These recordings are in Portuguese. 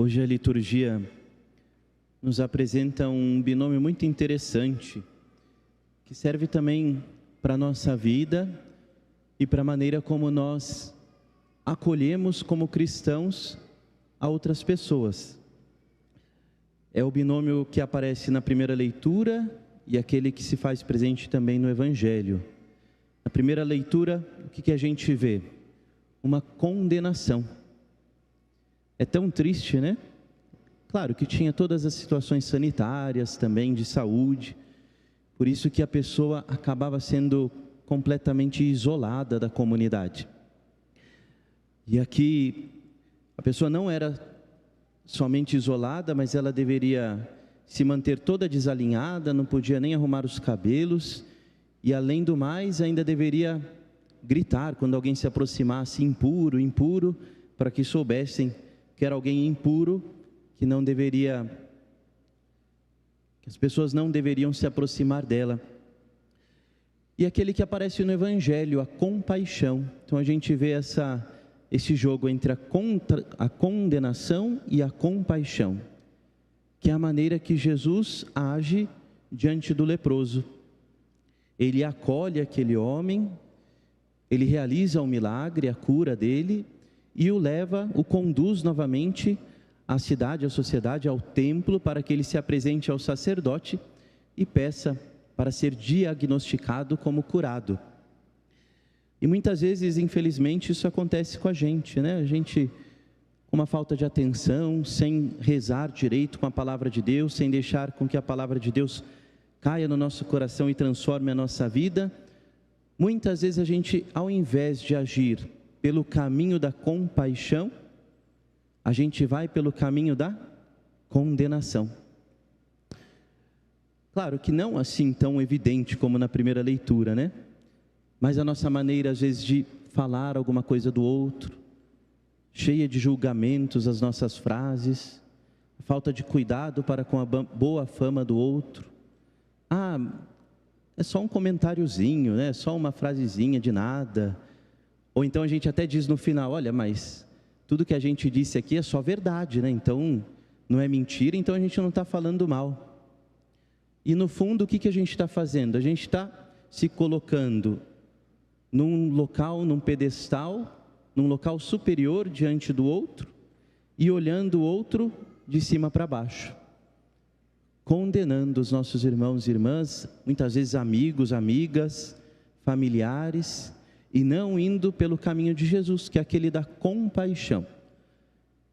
Hoje a liturgia nos apresenta um binômio muito interessante, que serve também para a nossa vida e para a maneira como nós acolhemos como cristãos a outras pessoas. É o binômio que aparece na primeira leitura e aquele que se faz presente também no Evangelho. Na primeira leitura, o que a gente vê? Uma condenação. É tão triste, né? Claro que tinha todas as situações sanitárias também, de saúde, por isso que a pessoa acabava sendo completamente isolada da comunidade. E aqui, a pessoa não era somente isolada, mas ela deveria se manter toda desalinhada, não podia nem arrumar os cabelos, e além do mais, ainda deveria gritar quando alguém se aproximasse, impuro, impuro, para que soubessem que era alguém impuro, que não deveria, que as pessoas não deveriam se aproximar dela. E aquele que aparece no Evangelho, a compaixão. Então a gente vê esse jogo entre a condenação e a compaixão, que é a maneira que Jesus age diante do leproso. Ele acolhe aquele homem, ele realiza o milagre, a cura dele, e o conduz novamente à cidade, à sociedade, ao templo, para que ele se apresente ao sacerdote e peça para ser diagnosticado como curado. E muitas vezes, infelizmente, isso acontece com a gente, né? A gente, com uma falta de atenção, sem rezar direito com a palavra de Deus, sem deixar com que a palavra de Deus caia no nosso coração e transforme a nossa vida, muitas vezes a gente, ao invés de agir pelo caminho da compaixão, a gente vai pelo caminho da condenação. Claro que não assim tão evidente como na primeira leitura, né? Mas a nossa maneira, às vezes, de falar alguma coisa do outro, cheia de julgamentos as nossas frases, falta de cuidado para com a boa fama do outro. É só um comentáriozinho, né? É só uma frasezinha de nada. Ou então a gente até diz no final, olha, mas tudo que a gente disse aqui é só verdade, né? Então não é mentira, então a gente não está falando mal. E no fundo, o que a gente está fazendo? A gente está se colocando num local, num pedestal, num local superior diante do outro e olhando o outro de cima para baixo, condenando os nossos irmãos e irmãs, muitas vezes amigos, amigas, familiares, e não indo pelo caminho de Jesus, que é aquele da compaixão.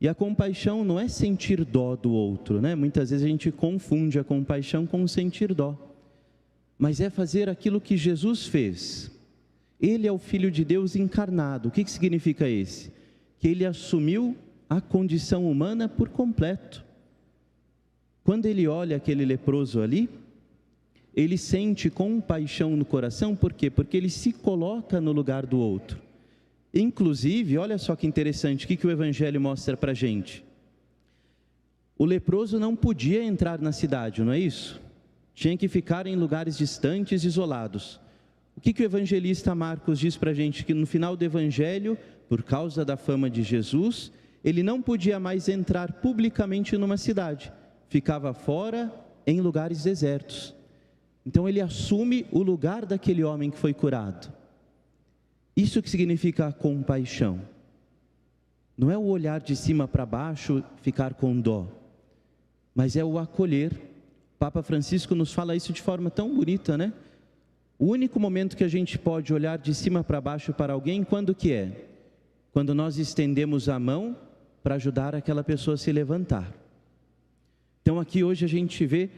E a compaixão não é sentir dó do outro, né? Muitas vezes a gente confunde a compaixão com sentir dó, mas é fazer aquilo que Jesus fez. Ele é o Filho de Deus encarnado. O que significa esse? Que ele assumiu a condição humana por completo. Quando ele olha aquele leproso ali, ele sente compaixão no coração, por quê? Porque ele se coloca no lugar do outro. Inclusive, olha só que interessante, o que o Evangelho mostra para a gente? O leproso não podia entrar na cidade, não é isso? Tinha que ficar em lugares distantes, isolados. O que o evangelista Marcos diz para a gente? Que no final do Evangelho, por causa da fama de Jesus, ele não podia mais entrar publicamente numa cidade, ficava fora em lugares desertos. Então ele assume o lugar daquele homem que foi curado. Isso que significa a compaixão. Não é o olhar de cima para baixo, ficar com dó, mas é o acolher. O Papa Francisco nos fala isso de forma tão bonita, né? O único momento que a gente pode olhar de cima para baixo para alguém, quando que é? Quando nós estendemos a mão para ajudar aquela pessoa a se levantar. Então aqui hoje a gente vê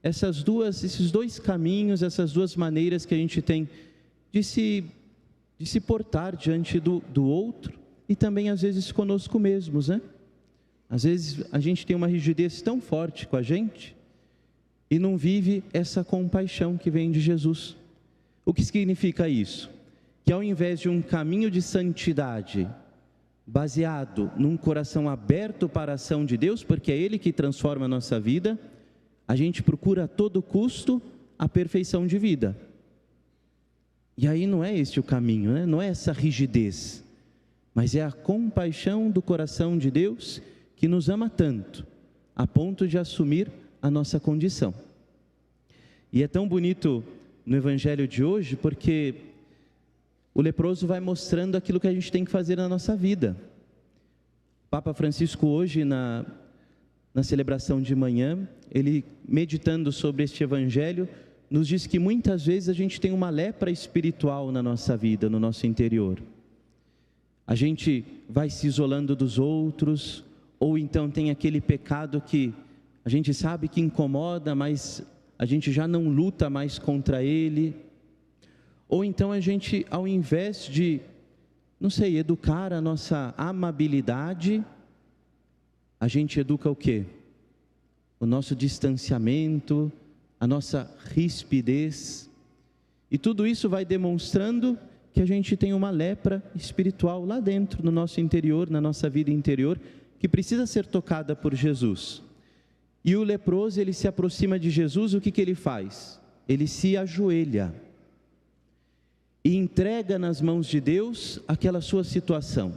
esses dois caminhos, essas duas maneiras que a gente tem de se portar diante do outro e também às vezes conosco mesmos, né? Às vezes a gente tem uma rigidez tão forte com a gente e não vive essa compaixão que vem de Jesus. O que significa isso? Que ao invés de um caminho de santidade baseado num coração aberto para a ação de Deus, porque é Ele que transforma a nossa vida, a gente procura a todo custo a perfeição de vida. E aí não é esse o caminho, né? Não é essa rigidez, mas é a compaixão do coração de Deus que nos ama tanto, a ponto de assumir a nossa condição. E é tão bonito no Evangelho de hoje, porque o leproso vai mostrando aquilo que a gente tem que fazer na nossa vida. Papa Francisco hoje, na celebração de manhã, ele meditando sobre este Evangelho, nos diz que muitas vezes a gente tem uma lepra espiritual na nossa vida, no nosso interior. A gente vai se isolando dos outros, ou então tem aquele pecado que a gente sabe que incomoda, mas a gente já não luta mais contra ele. Ou então a gente, ao invés de, educar a nossa amabilidade, a gente educa o quê? O nosso distanciamento, a nossa rispidez. E tudo isso vai demonstrando que a gente tem uma lepra espiritual lá dentro, no nosso interior, na nossa vida interior, que precisa ser tocada por Jesus. E o leproso, ele se aproxima de Jesus, o que ele faz? Ele se ajoelha e entrega nas mãos de Deus aquela sua situação.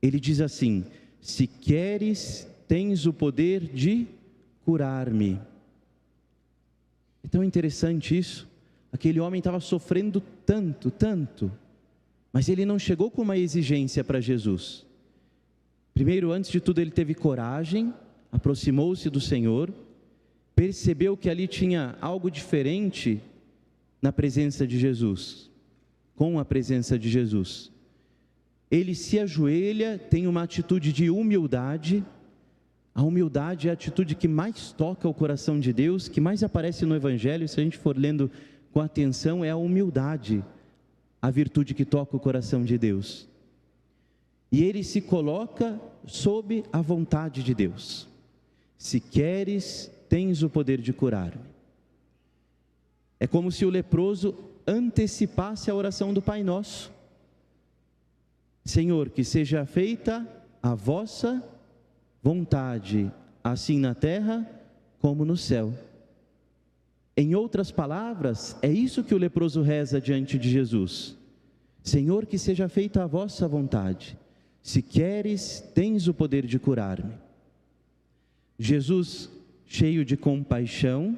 Ele diz assim: se queres, tens o poder de curar-me. É tão interessante isso. Aquele homem estava sofrendo tanto, mas ele não chegou com uma exigência para Jesus. Primeiro, antes de tudo, ele teve coragem, aproximou-se do Senhor, percebeu que ali tinha algo diferente na presença de Jesus, com a presença de Jesus. Ele se ajoelha, tem uma atitude de humildade. A humildade é a atitude que mais toca o coração de Deus, que mais aparece no Evangelho. Se a gente for lendo com atenção, é a humildade, a virtude que toca o coração de Deus. E ele se coloca sob a vontade de Deus. Se queres, tens o poder de curar-me. É como se o leproso antecipasse a oração do Pai Nosso. Senhor, que seja feita a vossa vontade, assim na terra como no céu. Em outras palavras, é isso que o leproso reza diante de Jesus: Senhor, que seja feita a vossa vontade. Se queres, tens o poder de curar-me. Jesus, cheio de compaixão,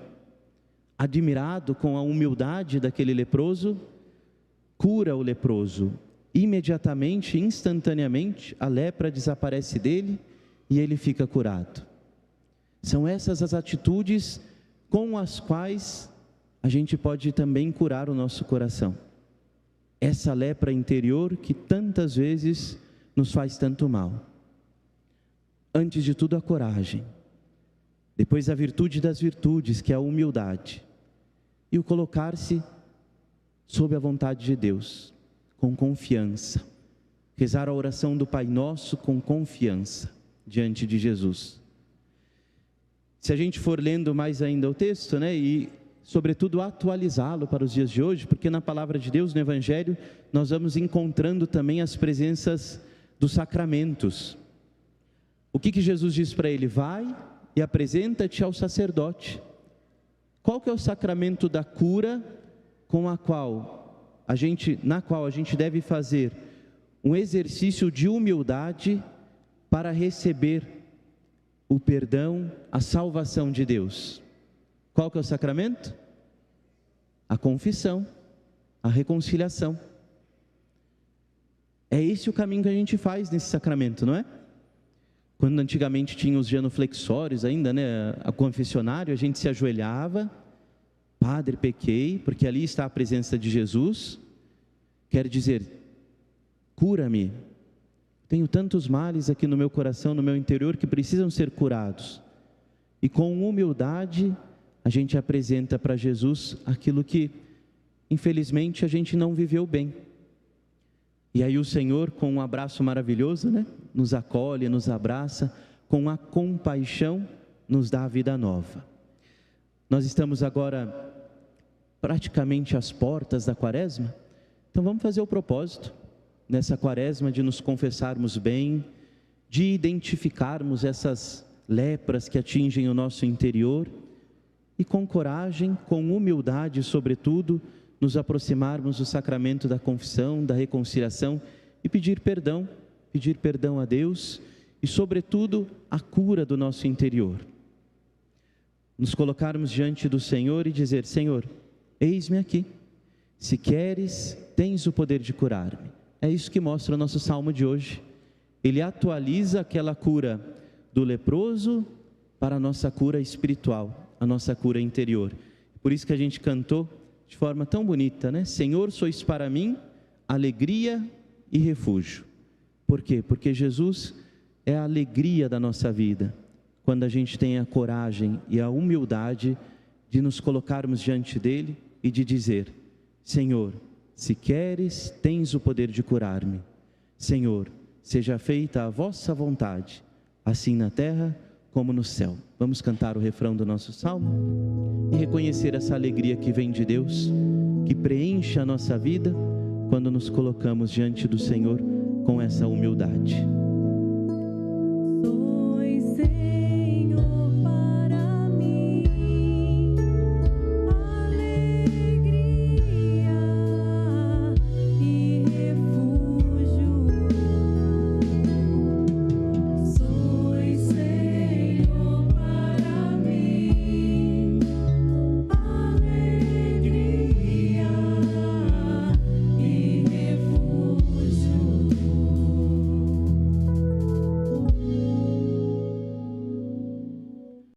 admirado com a humildade daquele leproso, cura o leproso. Imediatamente, instantaneamente, a lepra desaparece dele e ele fica curado. São essas as atitudes com as quais a gente pode também curar o nosso coração. Essa lepra interior que tantas vezes nos faz tanto mal. Antes de tudo, a coragem. Depois, a virtude das virtudes, que é a humildade. E o colocar-se sob a vontade de Deus, com confiança. Rezar a oração do Pai Nosso com confiança diante de Jesus. Se a gente for lendo mais ainda o texto, e sobretudo atualizá-lo para os dias de hoje, porque na palavra de Deus, no Evangelho, nós vamos encontrando também as presenças dos sacramentos. O que Jesus diz para ele? Vai e apresenta-te ao sacerdote. Qual que é o sacramento da cura na qual a gente deve fazer um exercício de humildade para receber o perdão, a salvação de Deus? Qual que é o sacramento? A confissão, a reconciliação. É esse o caminho que a gente faz nesse sacramento, não é? Quando antigamente tinha os genuflexórios ainda, a confessionário, a gente se ajoelhava: Padre, pequei, porque ali está a presença de Jesus. Quer dizer, cura-me. Tenho tantos males aqui no meu coração, no meu interior, que precisam ser curados. E com humildade, a gente apresenta para Jesus aquilo que, infelizmente, a gente não viveu bem. E aí o Senhor, com um abraço maravilhoso, nos acolhe, nos abraça, com a compaixão, nos dá a vida nova. Nós estamos agora praticamente às portas da Quaresma, então vamos fazer o propósito, nessa Quaresma, de nos confessarmos bem, de identificarmos essas lepras que atingem o nosso interior e com coragem, com humildade, sobretudo, nos aproximarmos do sacramento da confissão, da reconciliação e pedir perdão a Deus e, sobretudo, a cura do nosso interior. Nos colocarmos diante do Senhor e dizer: Senhor, eis-me aqui, se queres, tens o poder de curar-me. É isso que mostra o nosso salmo de hoje. Ele atualiza aquela cura do leproso para a nossa cura espiritual, a nossa cura interior. Por isso que a gente cantou de forma tão bonita, né? Senhor, sois para mim alegria e refúgio. Por quê? Porque Jesus é a alegria da nossa vida, quando a gente tem a coragem e a humildade de nos colocarmos diante dele e de dizer: Senhor, se queres, tens o poder de curar-me. Senhor, seja feita a vossa vontade, assim na terra como no céu. Vamos cantar o refrão do nosso salmo e reconhecer essa alegria que vem de Deus, que preenche a nossa vida quando nos colocamos diante do Senhor com essa humildade.